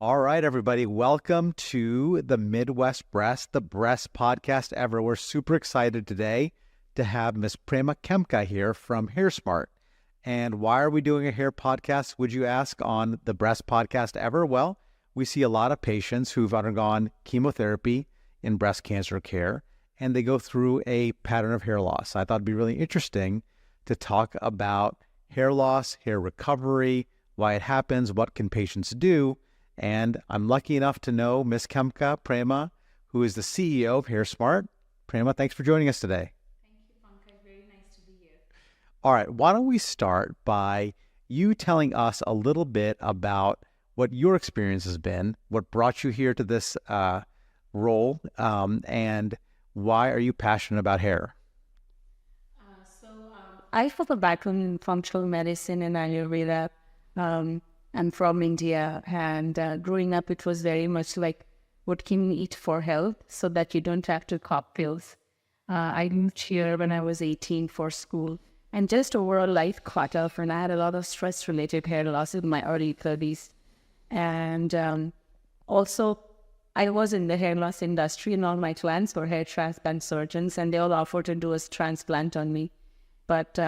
All right, everybody, welcome to the Midwest Breast, the best podcast ever. We're super excited today to have Miss Prerna Khemka here from HairSmart. And why are we doing a hair podcast, would you ask, on the breast podcast ever? Well, we see a lot of patients who've undergone chemotherapy in breast cancer care, and they go through a pattern of hair loss. I thought it'd be really interesting to talk about hair loss, hair recovery, why it happens, what can patients do. And I'm lucky enough to know Ms. Khemka, Prerna, who is the CEO of HairSmart. Prerna, thanks for joining us today. Thank you, Pankaj. Very nice to be here. All right, why don't we start by you telling us a little bit about what your experience has been, what brought you here to this role, and why are you passionate about hair? I have a background in functional medicine and Ayurveda. I'm from India, and growing up, it was very much like, what can you eat for health so that you don't have to cop pills? I moved here when I was 18 for school, and just overall life caught up, and I had a lot of stress-related hair loss in my early 30s. And also, I was in the hair loss industry, and all my clients were hair transplant surgeons, and they all offered to do a transplant on me. But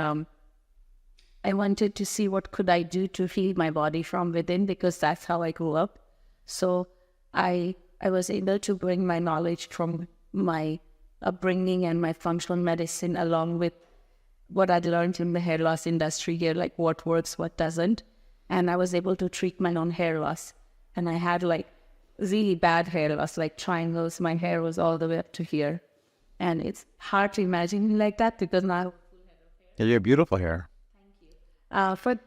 I wanted to see what could I do to heal my body from within, because that's how I grew up. So I was able to bring my knowledge from my upbringing and my functional medicine along with what I'd learned in the hair loss industry here, like what works, what doesn't. And I was able to treat my own hair loss. And I had like really bad hair loss, like triangles. My hair was all the way up to here. And it's hard to imagine me like that because now I have a full head of hair. Yeah, you have beautiful hair. But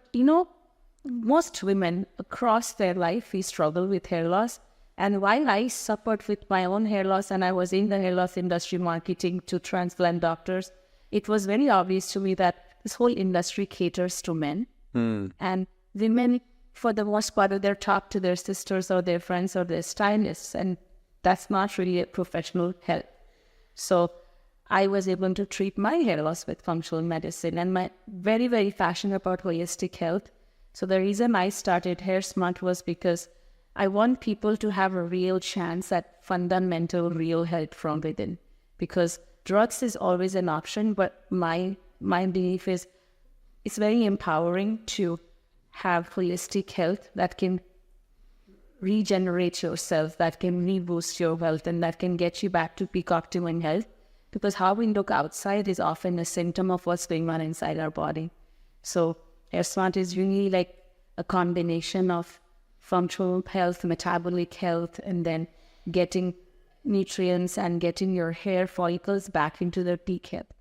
most women across their life, we struggle with hair loss. And while I suffered with my own hair loss and I was in the hair loss industry marketing to transplant doctors, it was very obvious to me that this whole industry caters to men. And women, for the most part, they're talk to their sisters or their friends or their stylists. And that's not really a professional help. So I was able to treat my hair loss with functional medicine, and my very, very passionate about holistic health. So the reason I started HairSmart was because I want people to have a real chance at fundamental, real health from within. Because drugs is always an option, but my belief is it's very empowering to have holistic health that can regenerate yourself, that can reboost your health, and that can get you back to peak optimum health. Because how we look outside is often a symptom of what's going on inside our body. So HairSmart is really like a combination of functional health, metabolic health, and then getting nutrients and getting your hair follicles back into their peak health.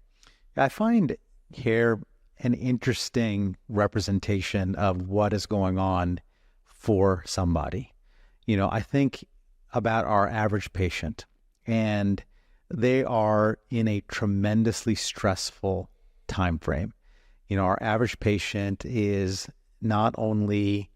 I find hair an interesting representation of what is going on for somebody. I think about our average patient, and they are in a tremendously stressful time frame. Our average patient is not only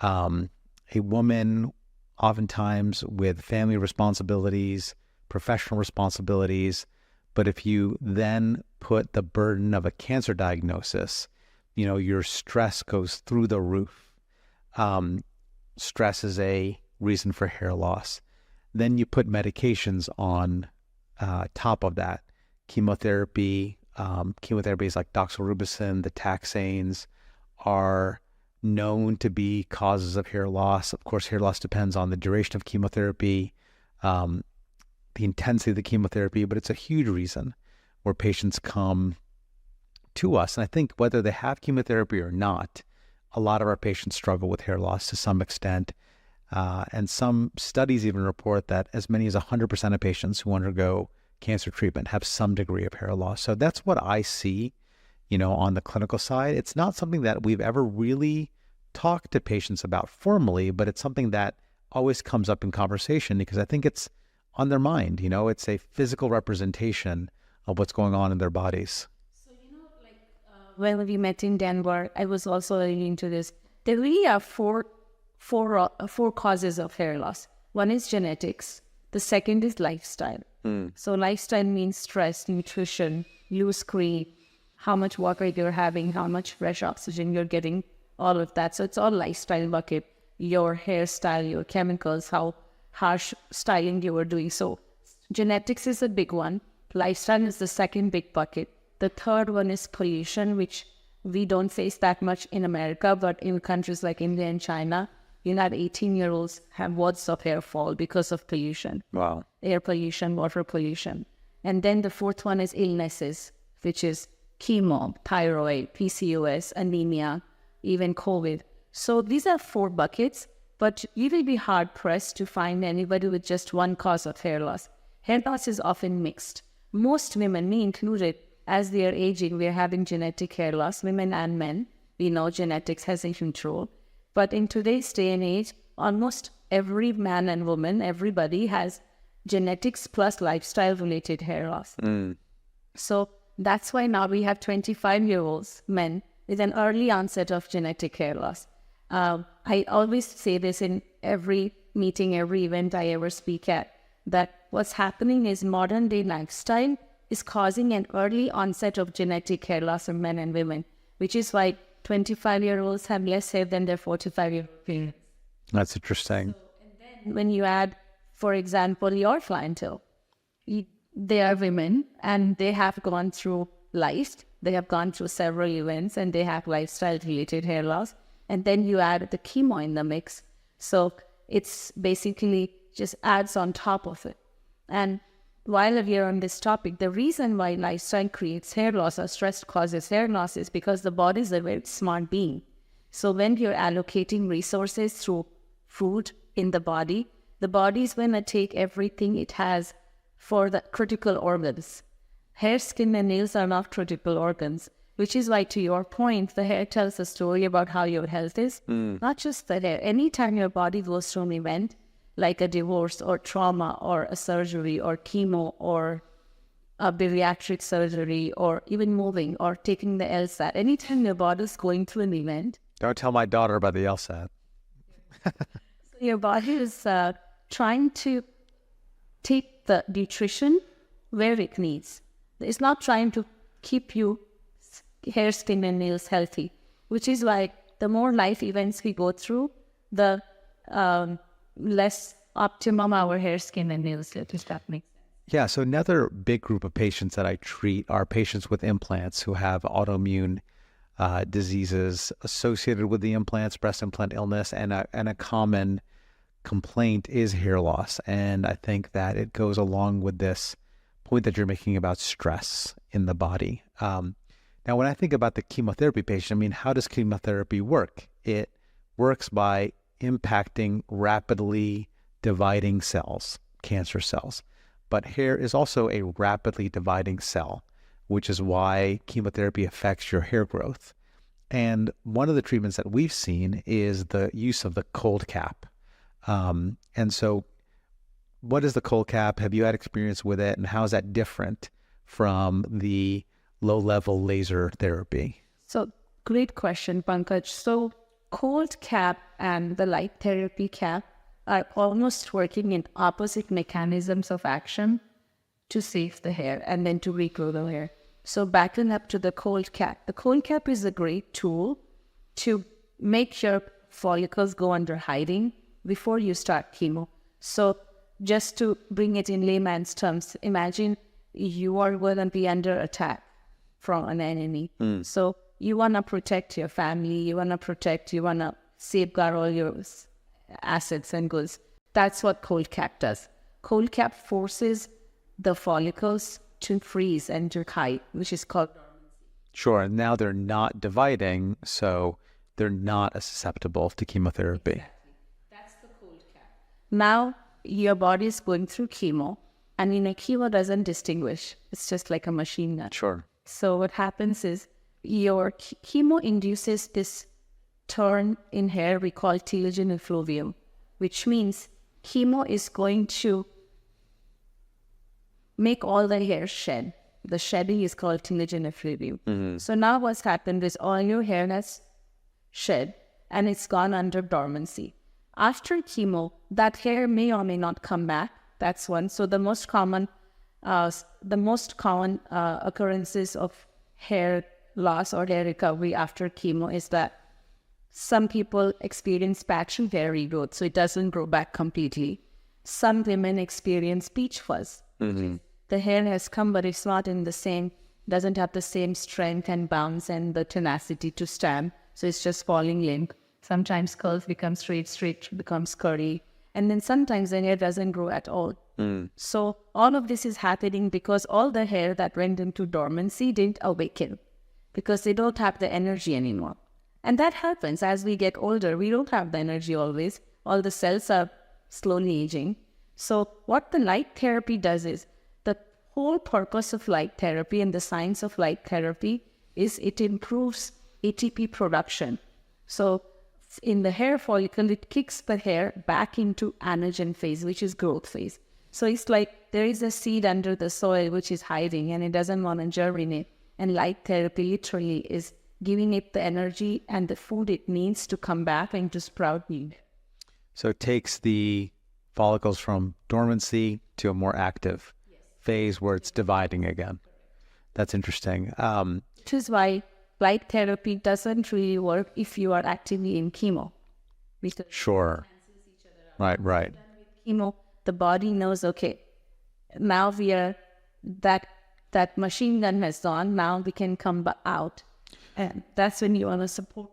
a woman, oftentimes with family responsibilities, professional responsibilities, but if you then put the burden of a cancer diagnosis, your stress goes through the roof. Stress is a reason for hair loss. Then you put medications on top of that. Chemotherapy is like doxorubicin, the taxanes are known to be causes of hair loss. Of course, hair loss depends on the duration of chemotherapy, the intensity of the chemotherapy, but it's a huge reason where patients come to us. And I think whether they have chemotherapy or not, a lot of our patients struggle with hair loss to some extent. And some studies even report that as many as 100% of patients who undergo cancer treatment have some degree of hair loss. So that's what I see, on the clinical side. It's not something that we've ever really talked to patients about formally, but it's something that always comes up in conversation because I think it's on their mind. It's a physical representation of what's going on in their bodies. So, when we met in Denver, I was also looking into this. There really are four causes of hair loss. One is genetics. The second is lifestyle. So lifestyle means stress, nutrition, loose cream, how much water you're having, how much fresh oxygen you're getting, all of that. So it's all lifestyle bucket. your hairstyle, your chemicals, how harsh styling you were doing. So genetics is a big one. Lifestyle is the second big bucket. The third one is pollution, which we don't face that much in America, but in countries like India and China, 18-year-olds have wads of hair fall because of pollution. Wow. Air pollution, water pollution. And then the fourth one is illnesses, which is chemo, thyroid, PCOS, anemia, even COVID. So these are 4 buckets, but you will be hard-pressed to find anybody with just one cause of hair loss. Hair loss is often mixed. Most women, me included, as they are aging, we are having genetic hair loss, women and men. We know genetics has a huge role. But in today's day and age, almost every man and woman, everybody has genetics plus lifestyle-related hair loss. So that's why now we have 25-year-olds, men, with an early onset of genetic hair loss. I always say this in every meeting, every event I ever speak at, that what's happening is modern-day lifestyle is causing an early onset of genetic hair loss in men and women, which is why 25-year-olds have less hair than their 45-year-old parents. That's interesting. And then when you add, for example, your clientele, they are women and they have gone through life, they have gone through several events and they have lifestyle-related hair loss. And then you add the chemo in the mix. So it's basically just adds on top of it. And while we are on this topic, the reason why lifestyle creates hair loss or stress causes hair loss is because the body is a very smart being. So when you're allocating resources through food in the body is going to take everything it has for the critical organs. Hair, skin, and nails are not critical organs, which is why, to your point, the hair tells a story about how your health is. Not just the hair. Anytime your body goes through an event, like a divorce or trauma or a surgery or chemo or a bariatric surgery or even moving or taking the LSAT, anytime your body is going through an event. Don't tell my daughter about the LSAT. So your body is trying to take the nutrition where it needs. It's not trying to keep you hair, skin, and nails healthy, which is why the more life events we go through, the less optimum our hair, skin, and nails look, if that makes sense. Yeah, so another big group of patients that I treat are patients with implants who have autoimmune diseases associated with the implants, breast implant illness, and a common complaint is hair loss. And I think that it goes along with this point that you're making about stress in the body. Now, when I think about the chemotherapy patient, I mean, how does chemotherapy work? It works by impacting rapidly dividing cells, cancer cells. But hair is also a rapidly dividing cell, which is why chemotherapy affects your hair growth. And one of the treatments that we've seen is the use of the cold cap. And so what is the cold cap? Have you had experience with it? And how is that different from the low-level laser therapy? So great question, Pankaj. So cold cap and the light therapy cap are almost working in opposite mechanisms of action to save the hair and then to regrow the hair. So backing up to the cold cap is a great tool to make your follicles go under hiding before you start chemo. So just to bring it in layman's terms, imagine you are going to be under attack from an enemy. So you want to protect your family, you want to safeguard all your assets and goods. That's what cold cap does. Cold cap forces the follicles to freeze and to hide, which is called dormancy. Sure, and now they're not dividing, so they're not as susceptible to chemotherapy. Exactly. That's the cold cap. Now your body is going through chemo, and chemo doesn't distinguish. It's just like a machine gun. Sure. So what happens is your chemo induces this turn in hair we call telogen effluvium, which means chemo is going to make all the hair shed. The shedding is called telogen effluvium. So now what's happened is all your hair has shed and it's gone under dormancy. After chemo, that hair may or may not come back. That's one. So the most common occurrences of hair loss or hair recovery after chemo is that Some people experience patchy hair regrowth, so it doesn't grow back completely. Some women experience peach fuzz. The hair has come, but it's not in the same, doesn't have the same strength and bounce and the tenacity to stand. So it's just falling limp. Sometimes curls become straight becomes curly. And then sometimes the hair doesn't grow at all. So all of this is happening because all the hair that went into dormancy didn't awaken because they don't have the energy anymore. And that happens as we get older. We don't have the energy always. All the cells are slowly aging. So what the light therapy does is, the whole purpose of light therapy and the science of light therapy is it improves ATP production. So in the hair follicle, it kicks the hair back into anagen phase, which is growth phase. So it's like there is a seed under the soil which is hiding and it doesn't want to germinate. And light therapy literally is giving it the energy and the food it needs to come back and to sprout new. So it takes the follicles from dormancy to a more active phase where it's dividing again. That's interesting. Which is why light therapy doesn't really work if you are actively in chemo. Because Sure. Right. chemo, the body knows, okay, now we are, that machine gun has gone, now we can come out. And that's when you want to support.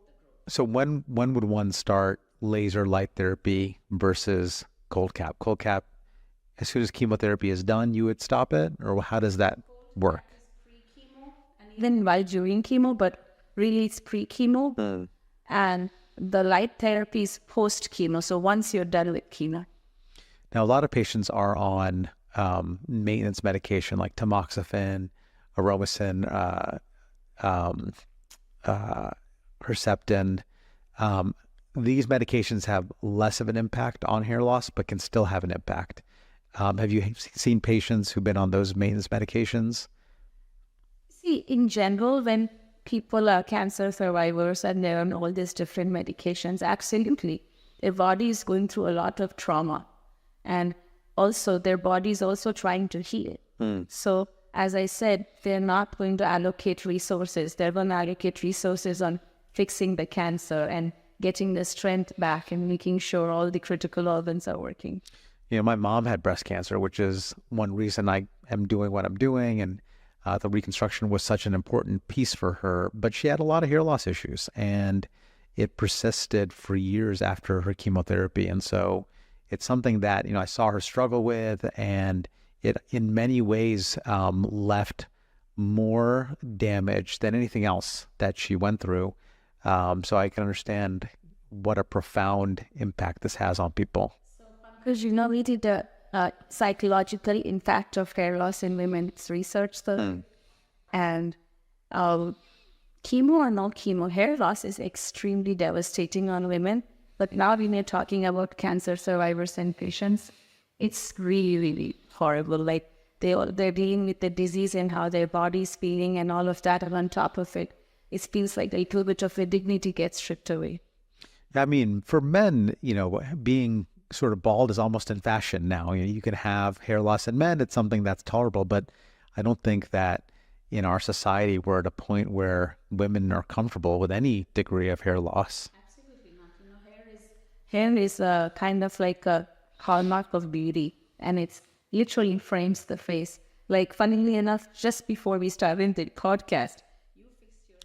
So when would one start laser light therapy versus cold cap? Cold cap, as soon as chemotherapy is done, you would stop it? Or how does that work? Pre-chemo, and even while during chemo, but really it's pre-chemo. And the light therapy is post-chemo, so once you're done with chemo. Now, a lot of patients are on maintenance medication like tamoxifen, aromasin, Herceptin. These medications have less of an impact on hair loss, but can still have an impact. Have you seen patients who've been on those maintenance medications? See, in general, when people are cancer survivors and they're on all these different medications, absolutely, their body is going through a lot of trauma. And also their body is also trying to heal. So as I said, they're not going to allocate resources. They're going to allocate resources on fixing the cancer and getting the strength back and making sure all the critical organs are working. You know, my mom had breast cancer, which is one reason I am doing what I'm doing. And the reconstruction was such an important piece for her. But she had a lot of hair loss issues, and it persisted for years after her chemotherapy. And so it's something that, I saw her struggle with, and it in many ways left more damage than anything else that she went through. So I can understand what a profound impact this has on people. Because, we did a psychological impact of hair loss in women's research. And chemo or not chemo, hair loss is extremely devastating on women. But now when we're talking about cancer survivors and patients, it's really, really horrible. Like they're dealing with the disease and how their body's feeling and all of that. And on top of it, it feels like a little bit of their dignity gets stripped away. I mean, for men, being sort of bald is almost in fashion now. You can have hair loss in men. It's something that's tolerable. But I don't think that in our society we're at a point where women are comfortable with any degree of hair loss. Hair is a kind of like a hallmark of beauty, and it literally frames the face. Like, funnily enough, just before we started the podcast,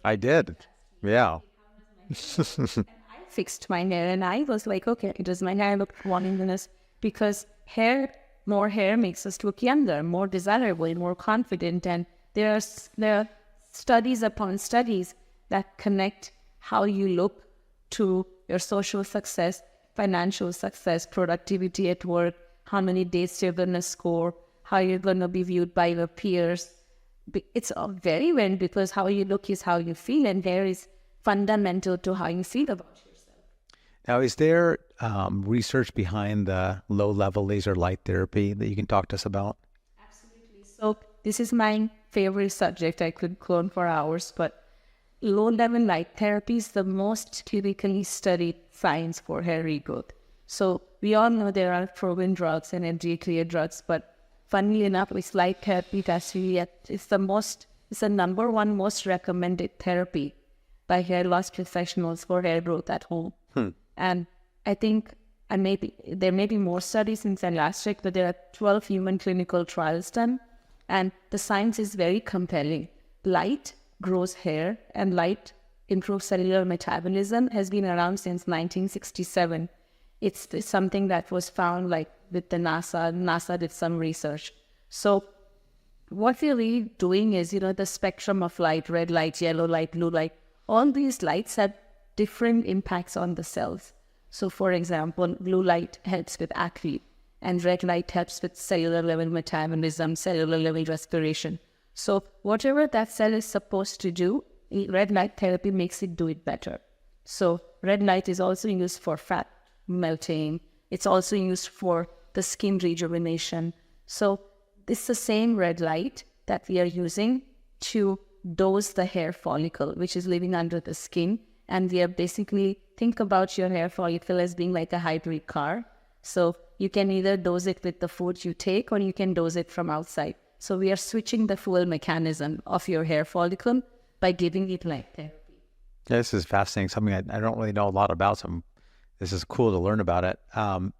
I did. Yeah. I fixed my hair, and I was like, okay, does my hair look voluminous? Because more hair makes us look younger, more desirable, more confident. And there are studies upon studies that connect how you look to your social success, financial success, productivity at work, how many dates you're going to score, how you're going to be viewed by your peers. It's all very well, because how you look is how you feel, and hair is fundamental to how you feel about yourself. Now, is there research behind the low-level laser light therapy that you can talk to us about? Absolutely. So this is my favorite subject. I could clone for hours, but low-level light therapy is the most clinically studied science for hair regrowth. So we all know there are proven drugs and FDA-cleared drugs, but funnily enough, with light therapy, it's the number one most recommended therapy by hair loss professionals for hair growth at home. And I think there may be more studies since I last checked, but there are 12 human clinical trials done, and the science is very compelling. Light grows hair, and light improves cellular metabolism, has been around since 1967. It's something that was found like with the NASA. NASA did some research. So what we're really doing is, the spectrum of light, red light, yellow light, blue light, all these lights have different impacts on the cells. So for example, blue light helps with acne, and red light helps with cellular level metabolism, cellular level respiration. So whatever that cell is supposed to do, red light therapy makes it do it better. So red light is also used for fat melting. It's also used for the skin rejuvenation. So this is the same red light that we are using to dose the hair follicle, which is living under the skin. And we are basically, think about your hair follicle as being like a hybrid car. So you can either dose it with the food you take, or you can dose it from outside. So we are switching the fuel mechanism of your hair follicle by giving it light therapy. Yeah, this is fascinating. Something I don't really know a lot about. So this is cool to learn about it.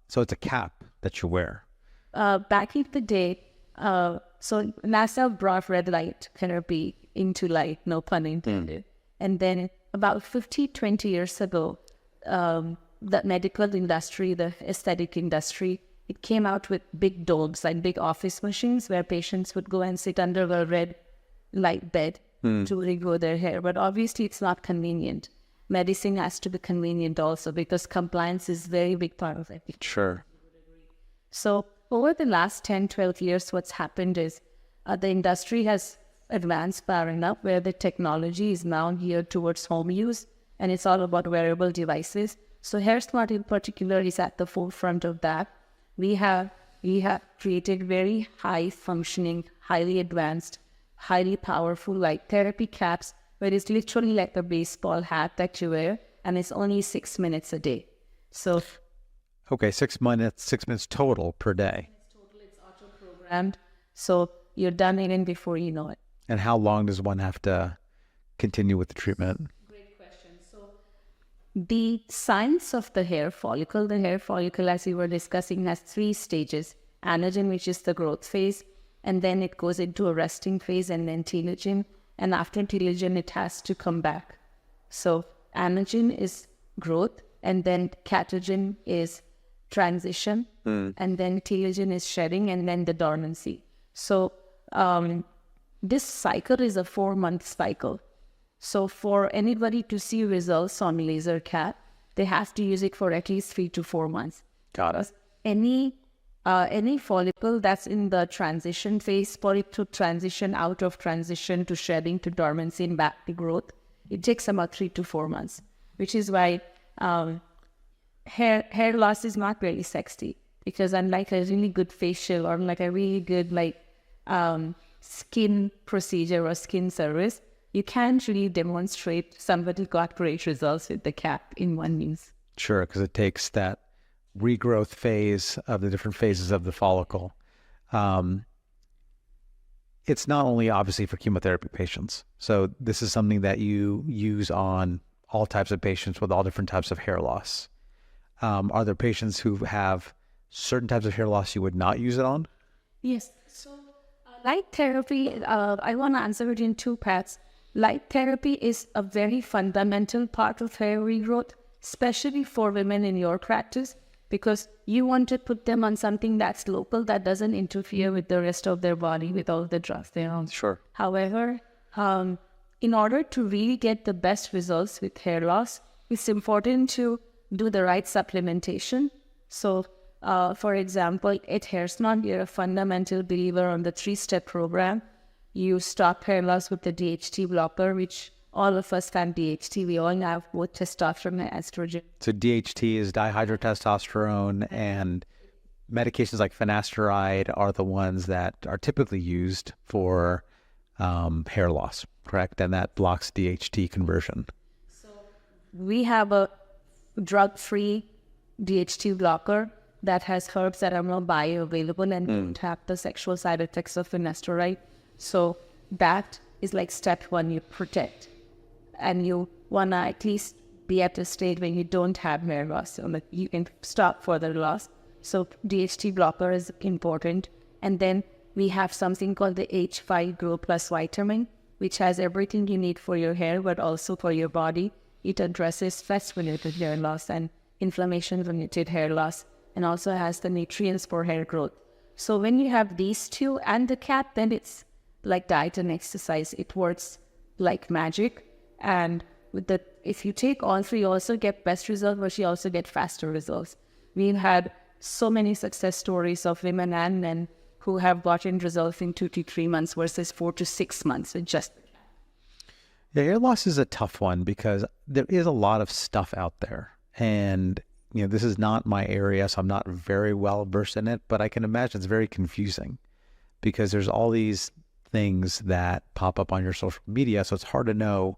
So it's a cap that you wear. Back in the day, so NASA brought red light therapy into light, no pun intended. And then about 20 years ago, the medical industry, the aesthetic industry, it came out with big domes, like big office machines where patients would go and sit under a red light bed to regrow their hair. But obviously it's not convenient. Medicine has to be convenient also, because compliance is a very big part of it. Sure. So over the last 10, 12 years, what's happened is the industry has advanced far enough where the technology is now geared towards home use, and it's all about wearable devices. So HairSmart in particular is at the forefront of that. We have created very high functioning, highly advanced, highly powerful light therapy caps, where it's literally like a baseball hat that you wear, and it's only 6 minutes a day. So okay, 6 minutes total per day. It's auto-programmed, so you're done even before you know it. And how long does one have to continue with the treatment? Great question. So the science of the hair follicle, as we were discussing, has 3 stages. Anagen, which is the growth phase, and then it goes into a resting phase, and then telogen. And after telogen, it has to come back. So anagen is growth, and then catagen is transition, and then telogen is shedding, and then the dormancy. So this cycle is a 4-month cycle. So for anybody to see results on laser cat, they have to use it for at least 3 to 4 months. Got it. Any follicle that's in the transition phase, for it to transition out of transition to shedding to dormancy and back to growth, it takes about 3 to 4 months, which is why hair loss is not really sexy, because unlike a really good facial or like a really good skin procedure or skin service, you can't really demonstrate somebody got great results with the cap in one use. Sure, because it takes that regrowth phase of the different phases of the follicle. It's not only obviously for chemotherapy patients. So this is something that you use on all types of patients with all different types of hair loss. Are there patients who have certain types of hair loss you would not use it on? Yes. So light therapy, I want to answer it in 2 parts. Light therapy is a very fundamental part of hair regrowth, especially for women in your practice, because you want to put them on something that's local, that doesn't interfere with the rest of their body, with all the drugs they're on. Sure. However, in order to really get the best results with hair loss, it's important to do the right supplementation. So, for example, at HairSmart, we are a fundamental believer on the 3-step program. You stop hair loss with the DHT blocker, which all of us have DHT. We all have both testosterone and estrogen. So DHT is dihydrotestosterone, and medications like finasteride are the ones that are typically used for hair loss, correct? And that blocks DHT conversion. So we have a drug-free DHT blocker that has herbs that are more bioavailable and don't have the sexual side effects of finasteride. So that is like step 1, you protect. And want to at least be at a state when you don't have hair loss, so that you can stop further loss. So DHT blocker is important. And then we have something called the H5 Grow Plus vitamin, which has everything you need for your hair, but also for your body. It addresses stress-related hair loss and inflammation-related hair loss, and also has the nutrients for hair growth. So when you have these two and the cat, then it's like diet and exercise. It works like magic. And with the, if you take all three, you also get best results, but you also get faster results. We've had so many success stories of women and men who have gotten results in 2 to 3 months versus 4 to 6 months with just. Yeah, hair loss is a tough one because there is a lot of stuff out there. And, this is not my area, so I'm not very well versed in it, but I can imagine it's very confusing because there's all these things that pop up on your social media. So it's hard to know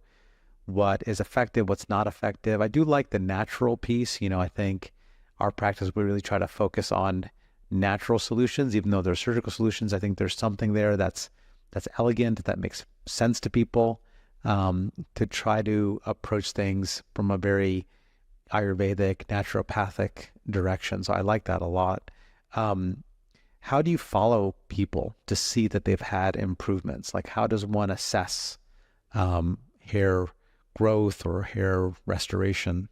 what is effective, what's not effective. I do like the natural piece. I think our practice, we really try to focus on natural solutions, even though they're surgical solutions. I think there's something there that's elegant, that makes sense to people, to try to approach things from a very Ayurvedic, naturopathic direction. So I like that a lot. How do you follow people to see that they've had improvements? Like, how does one assess hair growth or hair restoration?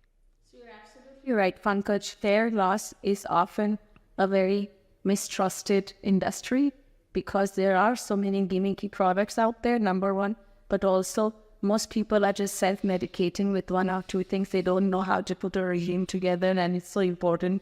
So you're absolutely right, Pankaj. Hair loss is often a very mistrusted industry because there are so many gimmicky products out there, number one, but also most people are just self-medicating with 1 or 2 things. They don't know how to put a regime together, and it's so important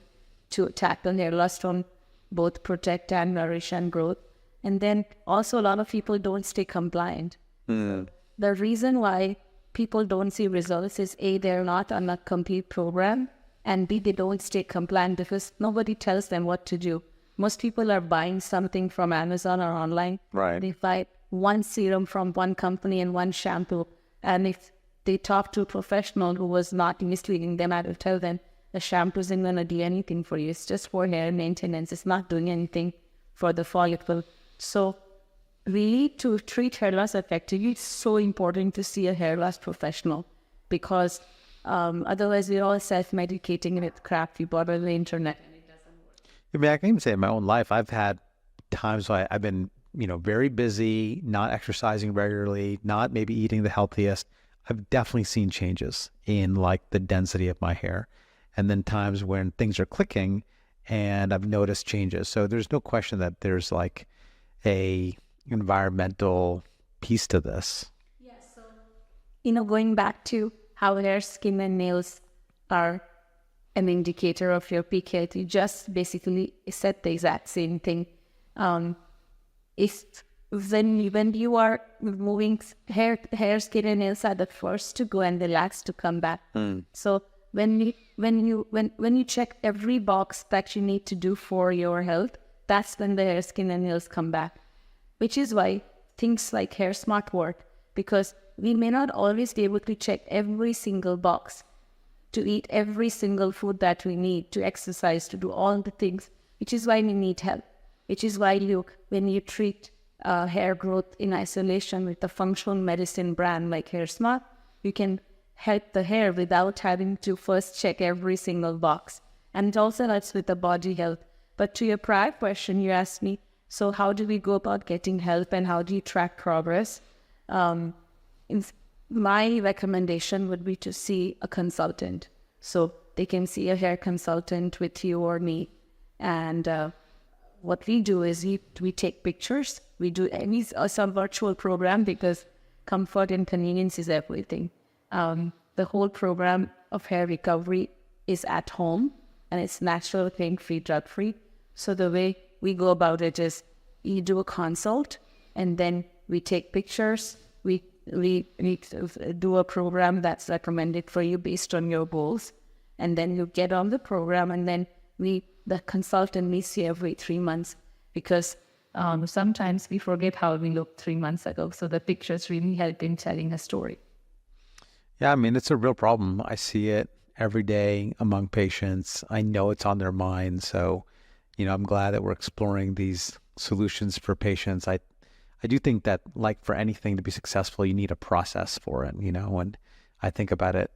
to tackle hair loss from both protect and nourish and growth. And then also a lot of people don't stay compliant. So the reason why people don't see results is A, they're not on a complete program, and B, they don't stay compliant because nobody tells them what to do. Most people are buying something from Amazon or online. Right. They buy one serum from one company and one shampoo. And if they talk to a professional who was not misleading them, I will tell them the shampoo isn't going to do anything for you. It's just for hair maintenance. It's not doing anything for the follicle. So really, to treat hair loss effectively, it's so important to see a hair loss professional because otherwise we're all self-medicating with crap we bought on the internet. And it doesn't work. I mean, I can even say in my own life, I've had times where I've been, very busy, not exercising regularly, not maybe eating the healthiest. I've definitely seen changes in like the density of my hair. And then times when things are clicking and I've noticed changes. So there's no question that there's like a environmental piece to this. Yes. So, going back to how hair, skin, and nails are an indicator of your peak health, you just basically said the exact same thing. If when you are moving, hair, skin, and nails are the first to go and the last to come back. So when you check every box that you need to do for your health, that's when the hair, skin, and nails come back. Which is why things like HairSmart work, because we may not always be able to check every single box, to eat every single food that we need, to exercise, to do all the things, which is why we need help. Which is why when you treat hair growth in isolation with a functional medicine brand like HairSmart, you can help the hair without having to first check every single box. And it also helps with the body health. But to your prior question, you asked me, so how do we go about getting help and how do you track progress? My recommendation would be to see a consultant. So they can see a hair consultant with you or me. And what we do is we take pictures. We do some virtual program because comfort and convenience is everything. The whole program of hair recovery is at home and it's natural, pain-free, drug-free. So the way we go about it is you do a consult and then we take pictures. We do a program that's recommended for you based on your goals. And then you get on the program and then the consultant meets you every 3 months because sometimes we forget how we looked 3 months ago. So the pictures really help in telling a story. Yeah, I mean, it's a real problem. I see it every day among patients. I know it's on their mind. So, I'm glad that we're exploring these solutions for patients. I do think that like for anything to be successful, you need a process for it, and I think about it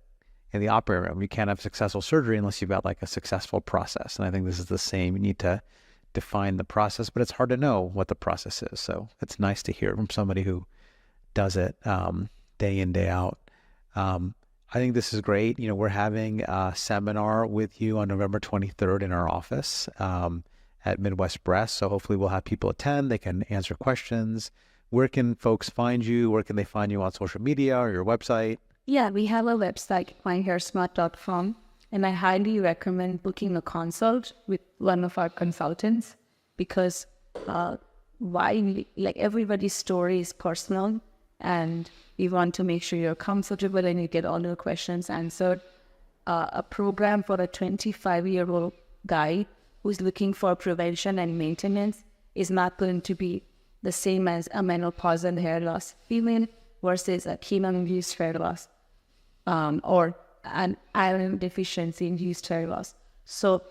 in the operating room. You can't have successful surgery unless you've got like a successful process. And I think this is the same. You need to define the process, but it's hard to know what the process is. So it's nice to hear from somebody who does it day in, day out. I think this is great. You know, we're having a seminar with you on November 23rd in our office at Midwest Breast. So hopefully we'll have people attend. They can answer questions. Where can folks find you? Where can they find you on social media or your website? Yeah, we have a website, myhairsmart.com, and I highly recommend booking a consult with one of our consultants because everybody's story is personal, and we want to make sure you're comfortable and you get all your questions answered. A program for a 25-year-old guy who's looking for prevention and maintenance is not going to be the same as a menopausal hair loss female versus a chemo-induced hair loss or an iron deficiency-induced hair loss. So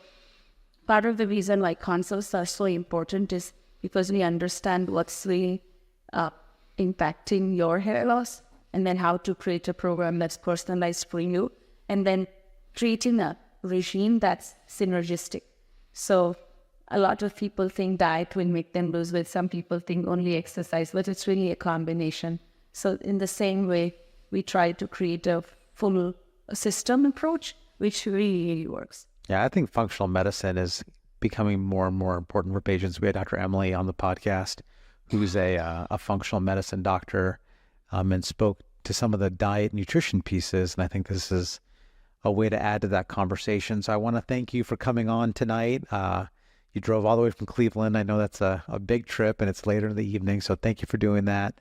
part of the reason why consults are so important is because we understand what's really impacting your hair loss, and then how to create a program that's personalized for you, and then creating a regime that's synergistic. So a lot of people think diet will make them lose weight. Some people think only exercise, but it's really a combination. So in the same way, we try to create a full system approach, which really works. Yeah, I think functional medicine is becoming more and more important for patients. We had Dr. Emily on the podcast, who's a functional medicine doctor, and spoke to some of the diet nutrition pieces. And I think this is a way to add to that conversation. So I want to thank you for coming on tonight. You drove all the way from Cleveland. I know that's a big trip and it's later in the evening. So thank you for doing that.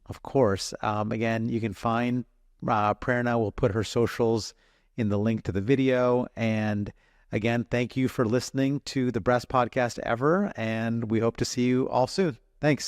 Of course. Again, you can find Prerna. We'll put her socials in the link to the video. And again, thank you for listening to the Breast Podcast Ever. And we hope to see you all soon. Thanks.